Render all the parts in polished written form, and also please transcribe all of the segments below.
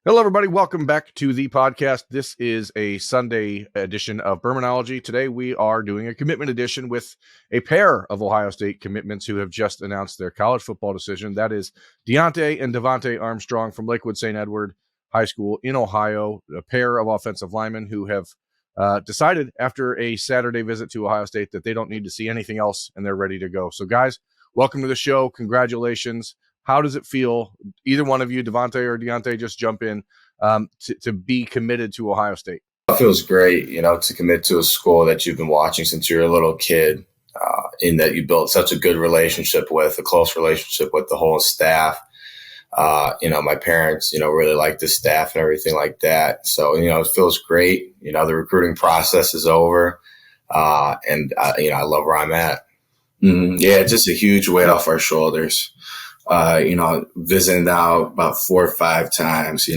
Hello, everybody. Welcome back to the podcast. This is a Sunday edition of Birminology. Today, we are doing a commitment edition with a pair of Ohio State commitments who have just announced their college football decision. That is Deontae and Devontae Armstrong from Lakewood St. Edward High School in Ohio, a pair of offensive linemen who have decided after a Saturday visit to Ohio State that they don't need to see anything else and they're ready to go. So, guys, welcome to the show. Congratulations. How does it feel, either one of you, Devontae or Deontae, just jump in, to be committed to Ohio State? It feels great, to commit to a school that you've been watching since you were a little kid, in that you built such a good relationship with, a close relationship with the whole staff. My parents, really like the staff and everything like that. So, it feels great. The recruiting process is over, and I love where I'm at. Yeah, just a huge weight off our shoulders. Visiting now about 4 or 5 times,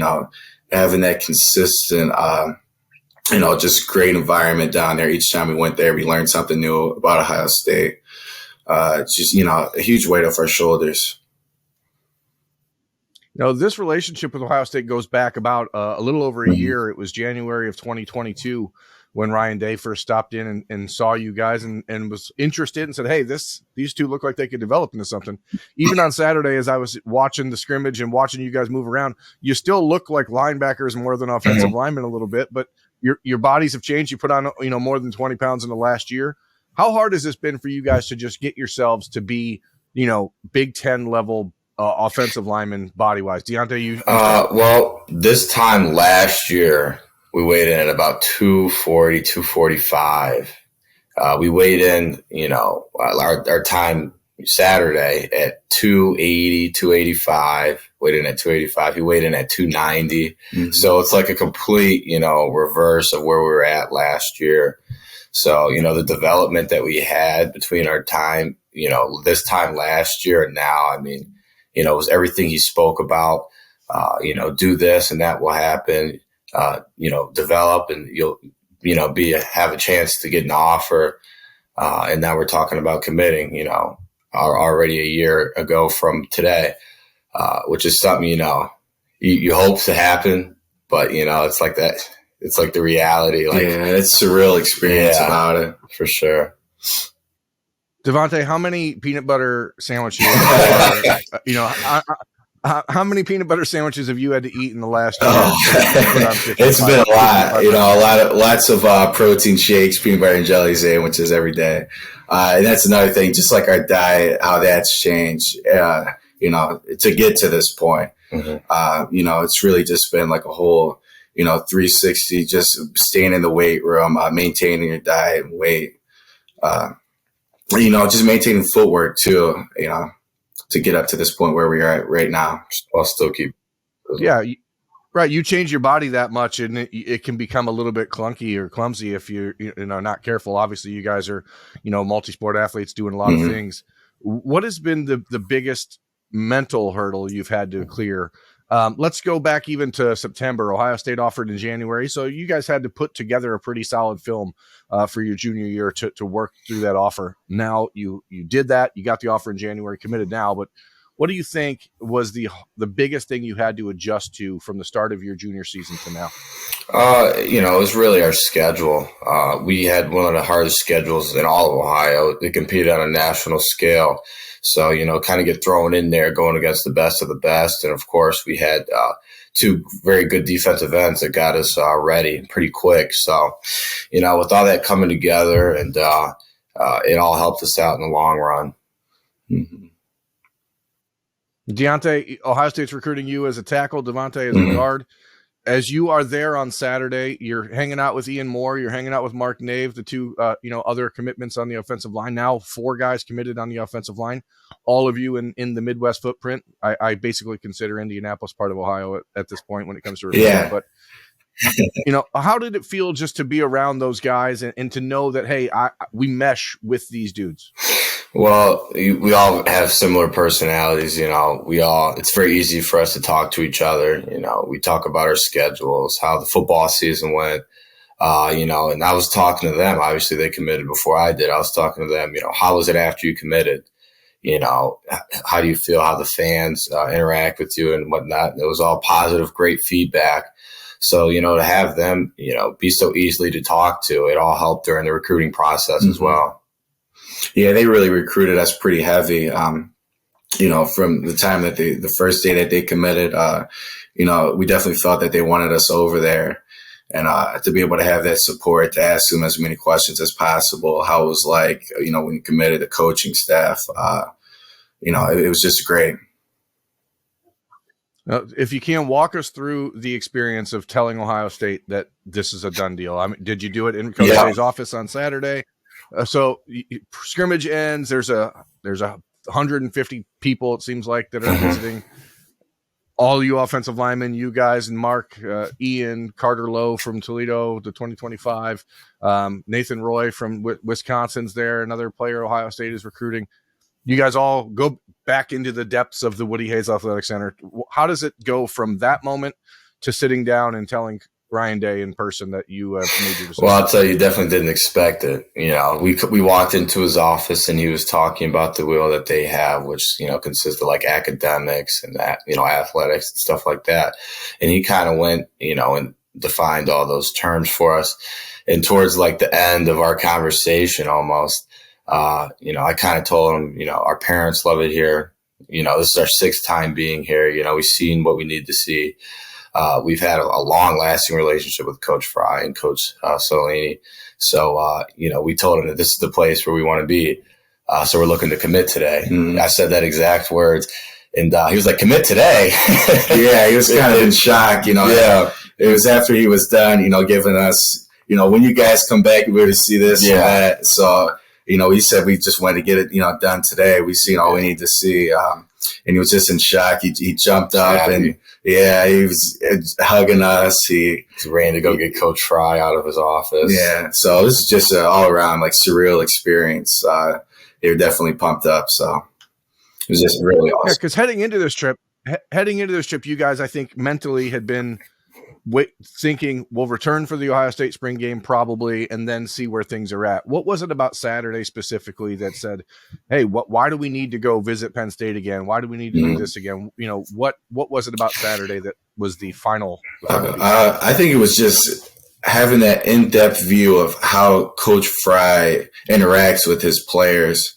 having that consistent, just great environment down there. Each time we went there, we learned something new about Ohio State. Just, a huge weight off our shoulders. This relationship with Ohio State goes back about a little over a year. It was January of 2022 when Ryan Day first stopped in and saw you guys and was interested and said, hey, these two look like they could develop into something. Even on Saturday, as I was watching the scrimmage and watching you guys move around, you still look like linebackers more than offensive linemen a little bit, but your bodies have changed. You put on, more than 20 pounds in the last year. How hard has this been for you guys to just get yourselves to be, Big Ten level offensive linemen body-wise? Deontae, you? Well, this time last year, we weighed in at about 240, 245. We weighed in, our time Saturday at 280, 285, weighed in at 285. He weighed in at 290. So it's like a complete, reverse of where we were at last year. So, the development that we had between our time, this time last year and now, it was everything he spoke about, do this and that will happen. Develop and you'll, have a chance to get an offer. And now we're talking about committing, already a year ago from today, which is something, you hope to happen, but it's like that. It's like the reality. It's a surreal experience about it for sure. Devontae, how many peanut butter sandwiches, how many peanut butter sandwiches have you had to eat in the last year? It's been a lot. Lots of protein shakes, peanut butter and jelly sandwiches every day. And that's another thing, just like our diet, how that's changed, to get to this point. It's really just been like a whole, 360, just staying in the weight room, maintaining your diet and weight, just maintaining footwork too, to get up to this point where we are at right now. I'll still keep. Yeah, right. You change your body that much and it can become a little bit clunky or clumsy if you're not careful. Obviously, you guys are, multi-sport athletes doing a lot of things. What has been the biggest mental hurdle you've had to clear? Let's go back even to September. Ohio State offered in January. So you guys had to put together a pretty solid film for your junior year to work through that offer. Now you did that. You got the offer in January, committed now. But what do you think was the biggest thing you had to adjust to from the start of your junior season to now? It was really our schedule. We had one of the hardest schedules in all of Ohio. They competed on a national scale. So, kind of get thrown in there going against the best of the best. And, of course, we had 2 very good defensive ends that got us ready pretty quick. So, with all that coming together and it all helped us out in the long run. Deontae, Ohio State's recruiting you as a tackle, Devontae as a guard. As you are there on Saturday, you're hanging out with Ian Moore, you're hanging out with Mark Nave, the 2, other commitments on the offensive line. Now 4 guys committed on the offensive line, all of you in the Midwest footprint. I basically consider Indianapolis part of Ohio at this point when it comes to recruiting. Yeah. But, how did it feel just to be around those guys and to know that, hey, we mesh with these dudes? Well, we all have similar personalities, it's very easy for us to talk to each other. We talk about our schedules, how the football season went, and I was talking to them. Obviously they committed before I did. I was talking to them, how was it after you committed? how do you feel, how the fans interact with you and whatnot. It was all positive, great feedback. So, to have them, be so easily to talk to, it all helped during the recruiting process as well. Yeah, they really recruited us pretty heavy. From the time that the first day that they committed, we definitely felt that they wanted us over there. And to be able to have that support, to ask them as many questions as possible, how it was like, when you committed, the coaching staff, it was just great. If you can, walk us through the experience of telling Ohio State that this is a done deal. I mean, did you do it in Coach K's office on Saturday? So scrimmage ends. There's 150 people, it seems like, that are visiting. All you offensive linemen, you guys, and Mark, Ian, Carter Lowe from Toledo, the 2025, Nathan Roy from Wisconsin's there, another player Ohio State is recruiting. You guys all go back into the depths of the Woody Hayes Athletic Center. How does it go from that moment to sitting down and telling Ryan Day in person that you have made your decision? Well, I'll tell you, definitely didn't expect it. We walked into his office and he was talking about the wheel that they have, which, consists of like academics and that, athletics and stuff like that. And he kind of went, and defined all those terms for us. And towards like the end of our conversation almost, I kind of told him, our parents love it here. This is our 6th time being here. We've seen what we need to see. We've had a long-lasting relationship with Coach Fry and Coach Solini. So, we told him that this is the place where we want to be. So we're looking to commit today. I said that exact words. And he was like, commit today? Yeah, he was kind of in shock. Yeah. It was after he was done, giving us, when you guys come back, we're to see this and that. So, he said we just wanted to get it, done today. We've seen all we need to see. And he was just in shock. He jumped up and he was hugging us. He ran to go get Coach Fry out of his office. Yeah. So this is just an all around like surreal experience. They were definitely pumped up. So it was just really awesome. Yeah, because heading into this trip, you guys, I think, mentally had been thinking we'll return for the Ohio State spring game probably, and then see where things are at. What was it about Saturday specifically that said, hey, why do we need to go visit Penn State again? Why do we need to do this again? What was it about Saturday that was the final I think it was just having that in-depth view of how Coach Fry interacts with his players,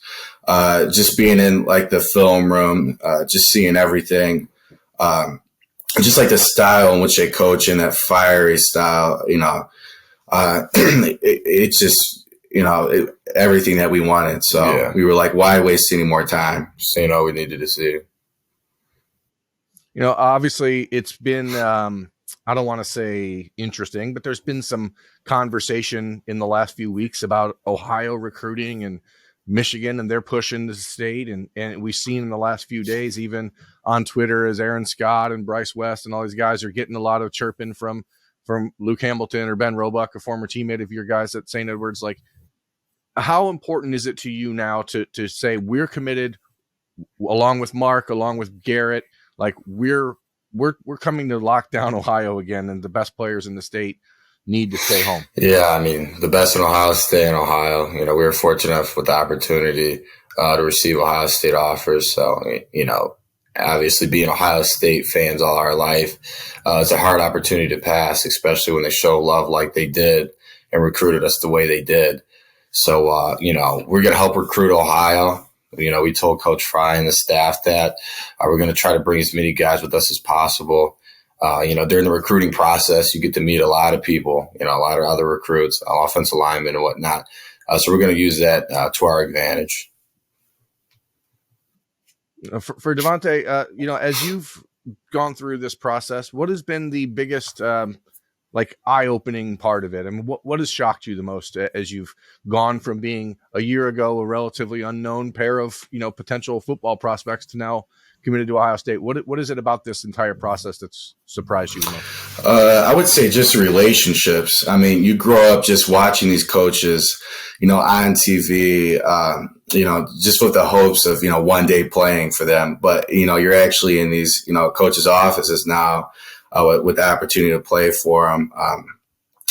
just being in like the film room, just seeing everything. Just like the style in which they coach in that fiery style, it's just, everything that we wanted. So we were like, why waste any more time? Seeing all we needed to see. Obviously it's been, I don't want to say interesting, but there's been some conversation in the last few weeks about Ohio recruiting and Michigan and they're pushing the state. And we've seen in the last few days, even on Twitter, as Aaron Scott and Bryce West and all these guys are getting a lot of chirping from Luke Hamilton or Ben Roebuck, a former teammate of your guys at St. Edward's. Like, how important is it to you now to say we're committed along with Mark, along with Garrett, like we're coming to lock down Ohio again, and the best players in the state need to stay home? Yeah, I mean, the best in Ohio stay in Ohio. We were fortunate enough with the opportunity to receive Ohio State offers. So, obviously being Ohio State fans all our life, it's a hard opportunity to pass, especially when they show love like they did and recruited us the way they did. So, we're going to help recruit Ohio. We told Coach Fry and the staff that we're going to try to bring as many guys with us as possible. During the recruiting process, you get to meet a lot of people, a lot of other recruits, offensive linemen and whatnot. So we're going to use that to our advantage. For Devontae, as you've gone through this process, what has been the biggest eye-opening part of it? I mean, what has shocked you the most as you've gone from being a year ago a relatively unknown pair of potential football prospects to now committed to Ohio State? What is it about this entire process that's surprised you the most? I would say just relationships. I mean, you grow up just watching these coaches, on TV, just with the hopes of, one day playing for them. But, you're actually in these, coaches' offices now with the opportunity to play for them.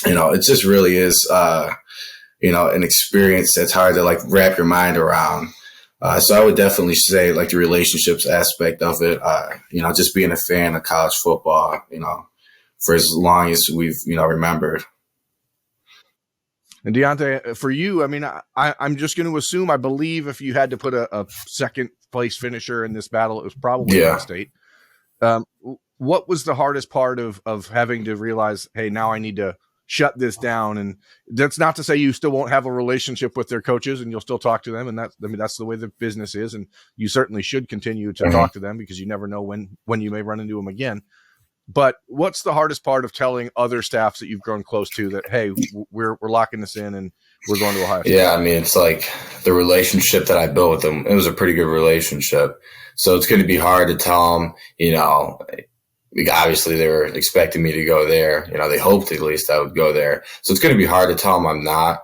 It just really is, an experience that's hard to wrap your mind around. So I would definitely say like the relationships aspect of it, just being a fan of college football, for as long as we've, remembered. And Deontae, for you, I mean, I'm just going to assume, I believe if you had to put a second place finisher in this battle, it was probably Ohio State. What was the hardest part of having to realize, hey, now I need to shut this down? And that's not to say you still won't have a relationship with their coaches and you'll still talk to them. And that's the way the business is. And you certainly should continue to talk to them because you never know when you may run into them again. But what's the hardest part of telling other staffs that you've grown close to that, hey, we're locking this in and we're going to Ohio State? Yeah, I mean, it's like the relationship that I built with them, it was a pretty good relationship. So it's going to be hard to tell them, obviously they were expecting me to go there. They hoped at least I would go there. So it's going to be hard to tell them I'm not.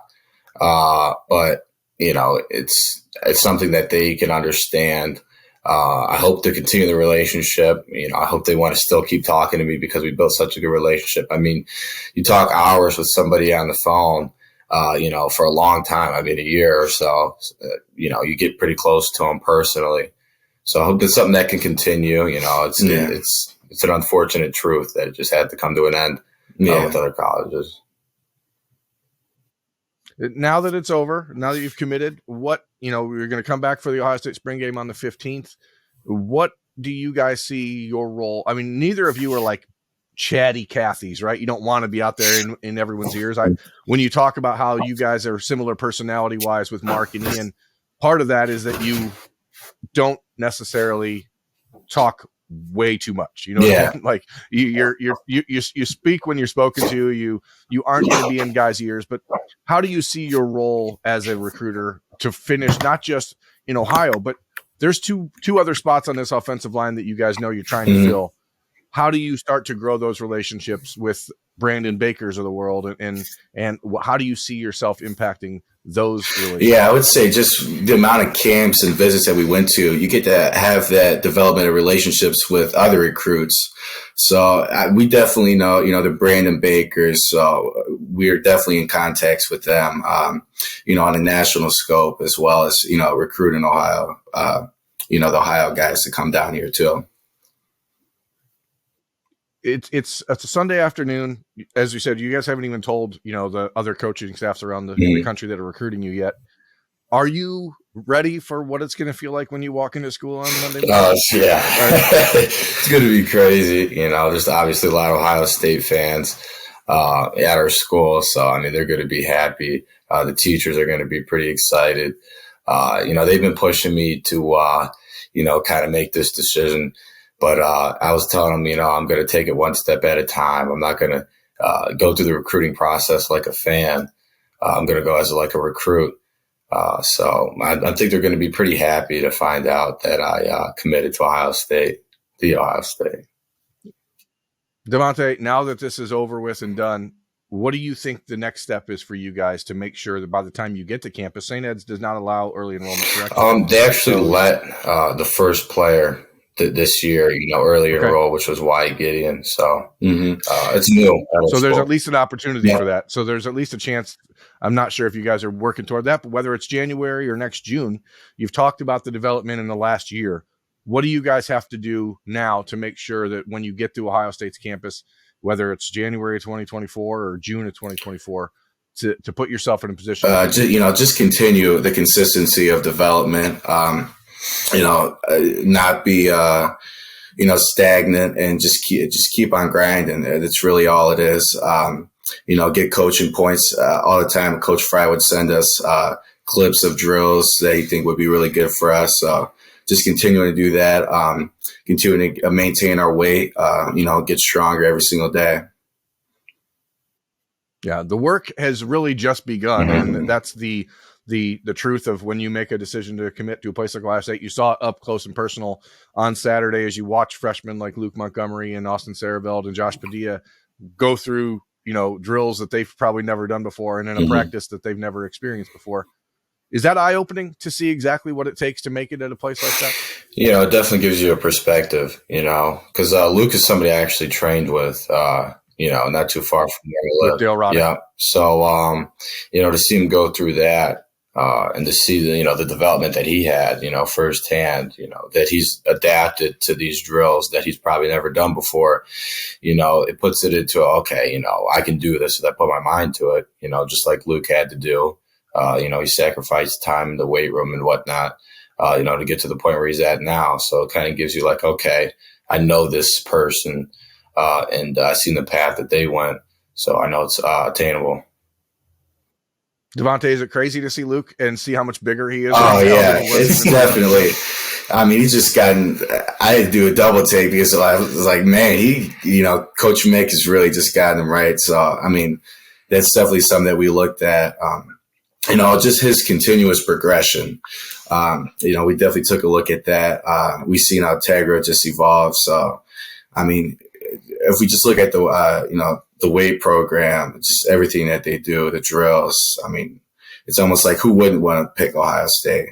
But it's something that they can understand. I hope to continue the relationship. I hope they want to still keep talking to me because we built such a good relationship. I mean, you talk hours with somebody on the phone, for a long time. I mean, a year or so, you get pretty close to them personally. So I hope it's something that can continue. It's an unfortunate truth that it just had to come to an end with other colleges. Now that it's over, now that you've committed, what, we're going to come back for the Ohio State spring game on the 15th. What do you guys see your role? I mean, neither of you are like chatty Cathys, right? You don't want to be out there in everyone's ears. When you talk about how you guys are similar personality wise with Mark and Ian, part of that is that you don't necessarily talk way too much, what I mean? Like you speak when you're spoken to. You aren't going to be in guys' ears. But how do you see your role as a recruiter to finish not just in Ohio, but there's two other spots on this offensive line that you guys know you're trying to fill. How do you start to grow those relationships with Brandon Bakers of the world, and how do you see yourself impacting those relationships? Yeah, I would say just the amount of camps and visits that we went to, you get to have that development of relationships with other recruits. So we definitely know, the Brandon Bakers. So we're definitely in contact with them, on a national scope, as well as, recruiting Ohio, the Ohio guys to come down here too. It's a Sunday afternoon. As you said, you guys haven't even told, the other coaching staffs around the country that are recruiting you yet. Are you ready for what it's going to feel like when you walk into school on Monday morning? Yeah. It's going to be crazy. There's obviously a lot of Ohio State fans at our school. So, I mean, they're going to be happy. The teachers are going to be pretty excited. They've been pushing me to, kind of make this decision. But I was telling them, I'm going to take it one step at a time. I'm not going to go through the recruiting process like a fan. I'm going to go as like a recruit. So I think they're going to be pretty happy to find out that I committed to Ohio State, the Ohio State. Devontae, now that this is over with and done, what do you think the next step is for you guys to make sure that by the time you get to campus, St. Ed's does not allow early enrollment, correct? They actually let the first player this year, early enroll, which was Wyatt Gideon. So it's new. So there's at least an opportunity for that. So there's at least a chance. I'm not sure if you guys are working toward that, but whether it's January or next June, you've talked about the development in the last year. What do you guys have to do now to make sure that when you get to Ohio State's campus, whether it's January 2024 or June of 2024, to put yourself in a position? Just continue the consistency of development. Not be, stagnant, and just keep on grinding. That's really all it is. Get coaching points all the time. Coach Fry would send us clips of drills that he think would be really good for us. So just continuing to do that, continuing to maintain our weight, get stronger every single day. Yeah, the work has really just begun, and that's the truth of when you make a decision to commit to a place like Ohio State. You saw it up close and personal on Saturday as you watch freshmen like Luke Montgomery and Austin Sareveld and Josh Padilla go through, drills that they've probably never done before and in a practice that they've never experienced before. Is that eye-opening to see exactly what it takes to make it at a place like that? It definitely gives you a perspective, because Luke is somebody I actually trained with, not too far from where I live. Dale Roddick. Yeah. So, to see him go through that, And to see the development that he had, firsthand, that he's adapted to these drills that he's probably never done before, it puts it into, okay, I can do this if I put my mind to it, just like Luke had to do. He sacrificed time in the weight room and whatnot, to get to the point where he's at now. So it kind of gives you like, okay, I know this person, and I've seen the path that they went. So I know it's attainable. Devontae, is it crazy to see Luke and see how much bigger he is? Oh, yeah, it's definitely. I mean, he's just gotten – I had to do a double take because I was like, man, Coach Mick has really just gotten him right. So, I mean, that's definitely something that we looked at. Just his continuous progression. We definitely took a look at that. We've seen how Tegra just evolved. So, I mean, if we just look at the weight program, just everything that they do, the drills, I mean, it's almost like who wouldn't want to pick Ohio State?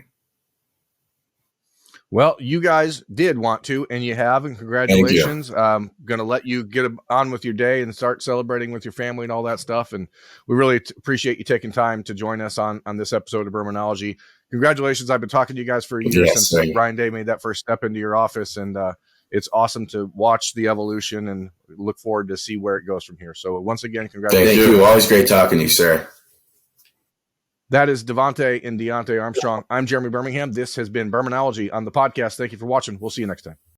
Well, you guys did want to, and you have, and congratulations. I'm going to let you get on with your day and start celebrating with your family and all that stuff. And we really appreciate you taking time to join us on this episode of Birminology. Congratulations. I've been talking to you guys for a year since Brian Day made that first step into your office, and it's awesome to watch the evolution and look forward to see where it goes from here. So once again, congratulations. Thank you. Always great talking to you, sir. That is Devontae and Deontae Armstrong. I'm Jeremy Birmingham. This has been Birminology on the podcast. Thank you for watching. We'll see you next time.